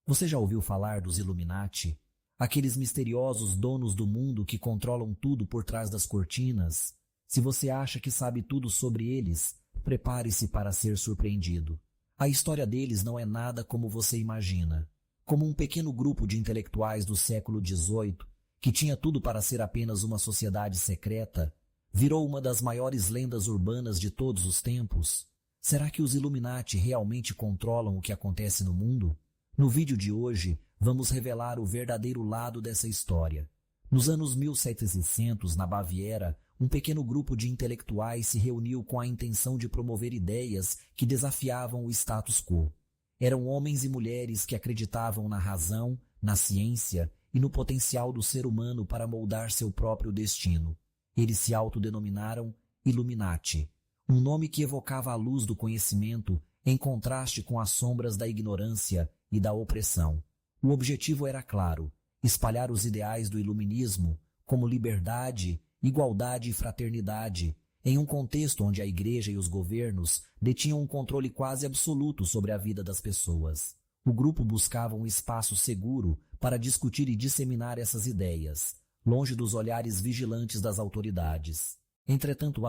Você já ouviu falar dos Illuminati? Aqueles misteriosos donos do mundo que controlam tudo por trás das cortinas? Se você acha que sabe tudo sobre eles, prepare-se para ser surpreendido. A história deles não é nada como você imagina. Como um pequeno grupo de intelectuais do século XVIII, que tinha tudo para ser apenas uma sociedade secreta, virou uma das maiores lendas urbanas de todos os tempos. Será que os Illuminati realmente controlam o que acontece no mundo? No vídeo de hoje, vamos revelar o verdadeiro lado dessa história. Nos anos 1700, na Baviera, um pequeno grupo de intelectuais se reuniu com a intenção de promover ideias que desafiavam o status quo. Eram homens e mulheres que acreditavam na razão, na ciência e no potencial do ser humano para moldar seu próprio destino. Eles se autodenominaram Illuminati, um nome que evocava a luz do conhecimento em contraste com as sombras da ignorância e da opressão. O objetivo era claro: espalhar os ideais do iluminismo, como liberdade, igualdade e fraternidade, em um contexto onde a igreja e os governos detinham um controle quase absoluto sobre a vida das pessoas. O grupo buscava um espaço seguro para discutir e disseminar essas ideias, longe dos olhares vigilantes das autoridades. Entretanto,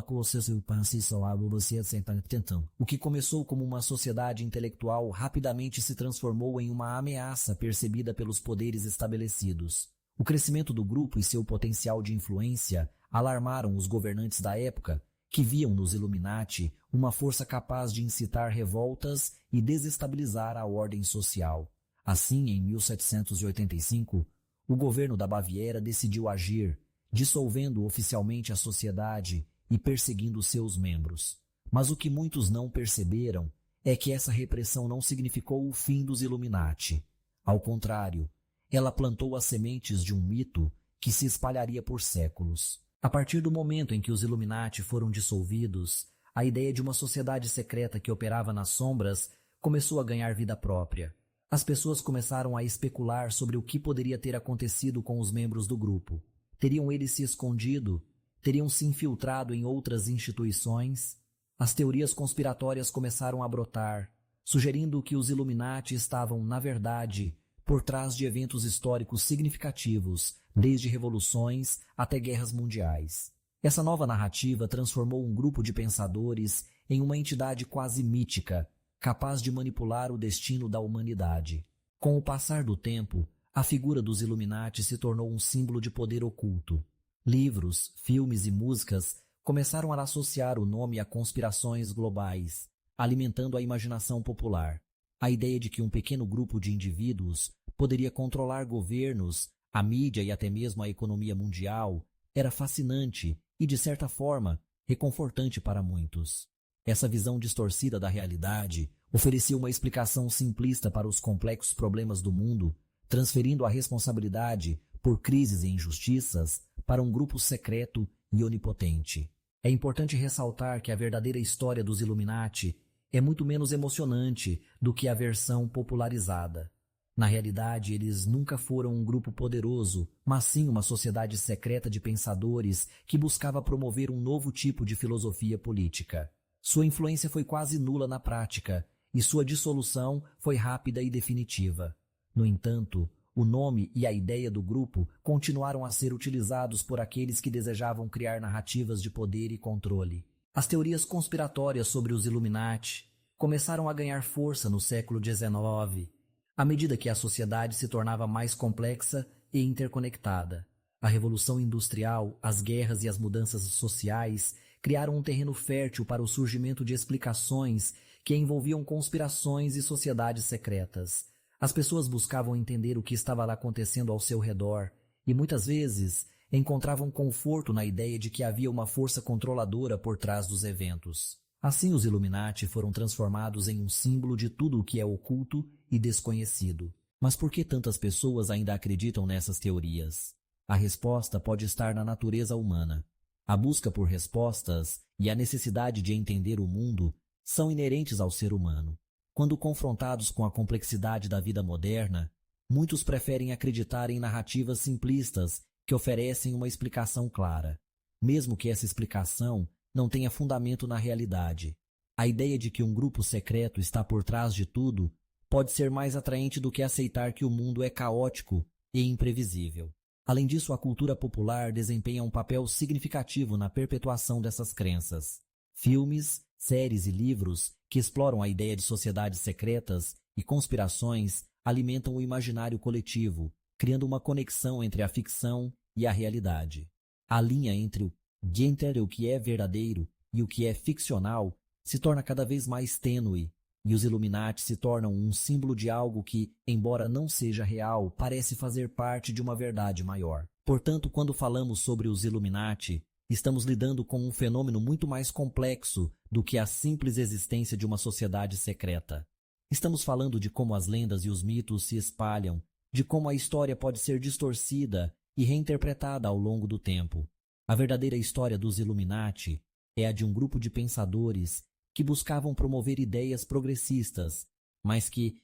o que começou como uma sociedade intelectual rapidamente se transformou em uma ameaça percebida pelos poderes estabelecidos. O crescimento do grupo e seu potencial de influência alarmaram os governantes da época, que viam nos Illuminati uma força capaz de incitar revoltas e desestabilizar a ordem social. Assim, em 1785, o governo da Baviera decidiu agir, dissolvendo oficialmente a sociedade e perseguindo seus membros. Mas o que muitos não perceberam é que essa repressão não significou o fim dos Illuminati. Ao contrário, ela plantou as sementes de um mito que se espalharia por séculos. A partir do momento em que os Illuminati foram dissolvidos, a ideia de uma sociedade secreta que operava nas sombras começou a ganhar vida própria. As pessoas começaram a especular sobre o que poderia ter acontecido com os membros do grupo. Teriam eles se escondido? Teriam se infiltrado em outras instituições? As teorias conspiratórias começaram a brotar, sugerindo que os Illuminati estavam, na verdade, por trás de eventos históricos significativos, desde revoluções até guerras mundiais. Essa nova narrativa transformou um grupo de pensadores em uma entidade quase mítica, capaz de manipular o destino da humanidade. Com o passar do tempo, a figura dos Illuminati se tornou um símbolo de poder oculto. Livros, filmes e músicas começaram a associar o nome a conspirações globais, alimentando a imaginação popular. A ideia de que um pequeno grupo de indivíduos poderia controlar governos, a mídia e até mesmo a economia mundial era fascinante e, de certa forma, reconfortante para muitos. Essa visão distorcida da realidade oferecia uma explicação simplista para os complexos problemas do mundo, transferindo a responsabilidade por crises e injustiças para um grupo secreto e onipotente. É importante ressaltar que a verdadeira história dos Illuminati é muito menos emocionante do que a versão popularizada. Na realidade, eles nunca foram um grupo poderoso, mas sim uma sociedade secreta de pensadores que buscava promover um novo tipo de filosofia política. Sua influência foi quase nula na prática, e sua dissolução foi rápida e definitiva. No entanto, o nome e a ideia do grupo continuaram a ser utilizados por aqueles que desejavam criar narrativas de poder e controle. As teorias conspiratórias sobre os Illuminati começaram a ganhar força no século XIX, à medida que a sociedade se tornava mais complexa e interconectada. A Revolução Industrial, as guerras e as mudanças sociais criaram um terreno fértil para o surgimento de explicações que envolviam conspirações e sociedades secretas. As pessoas buscavam entender o que estava lá acontecendo ao seu redor e, muitas vezes, encontravam conforto na ideia de que havia uma força controladora por trás dos eventos. Assim, os Illuminati foram transformados em um símbolo de tudo o que é oculto e desconhecido. Mas por que tantas pessoas ainda acreditam nessas teorias? A resposta pode estar na natureza humana. A busca por respostas e a necessidade de entender o mundo são inerentes ao ser humano. Quando confrontados com a complexidade da vida moderna, muitos preferem acreditar em narrativas simplistas que oferecem uma explicação clara, mesmo que essa explicação não tenha fundamento na realidade. A ideia de que um grupo secreto está por trás de tudo pode ser mais atraente do que aceitar que o mundo é caótico e imprevisível. Além disso, a cultura popular desempenha um papel significativo na perpetuação dessas crenças. Filmes, séries e livros que exploram a ideia de sociedades secretas e conspirações alimentam o imaginário coletivo, criando uma conexão entre a ficção e a realidade. A linha entre o que é verdadeiro e o que é ficcional se torna cada vez mais tênue, e os Illuminati se tornam um símbolo de algo que, embora não seja real, parece fazer parte de uma verdade maior. Portanto, quando falamos sobre os Illuminati, estamos lidando com um fenômeno muito mais complexo do que a simples existência de uma sociedade secreta. Estamos falando de como as lendas e os mitos se espalham, de como a história pode ser distorcida e reinterpretada ao longo do tempo. A verdadeira história dos Illuminati é a de um grupo de pensadores que buscavam promover ideias progressistas, mas que,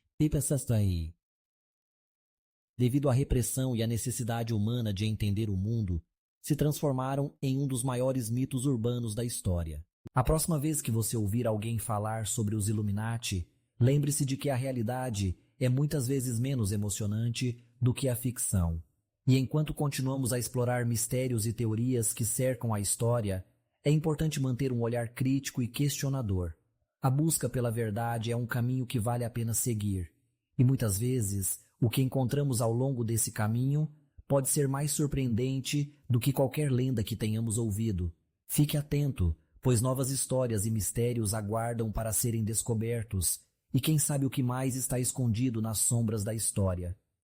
devido à repressão e à necessidade humana de entender o mundo, se transformaram em um dos maiores mitos urbanos da história. A próxima vez que você ouvir alguém falar sobre os Illuminati, lembre-se de que a realidade é muitas vezes menos emocionante do que a ficção. E enquanto continuamos a explorar mistérios e teorias que cercam a história, é importante manter um olhar crítico e questionador. A busca pela verdade é um caminho que vale a pena seguir. E muitas vezes, o que encontramos ao longo desse caminho pode ser mais surpreendente do que qualquer lenda que tenhamos ouvido. Fique atento, pois novas histórias e mistérios aguardam para serem descobertos, e quem sabe o que mais está escondido nas sombras da história.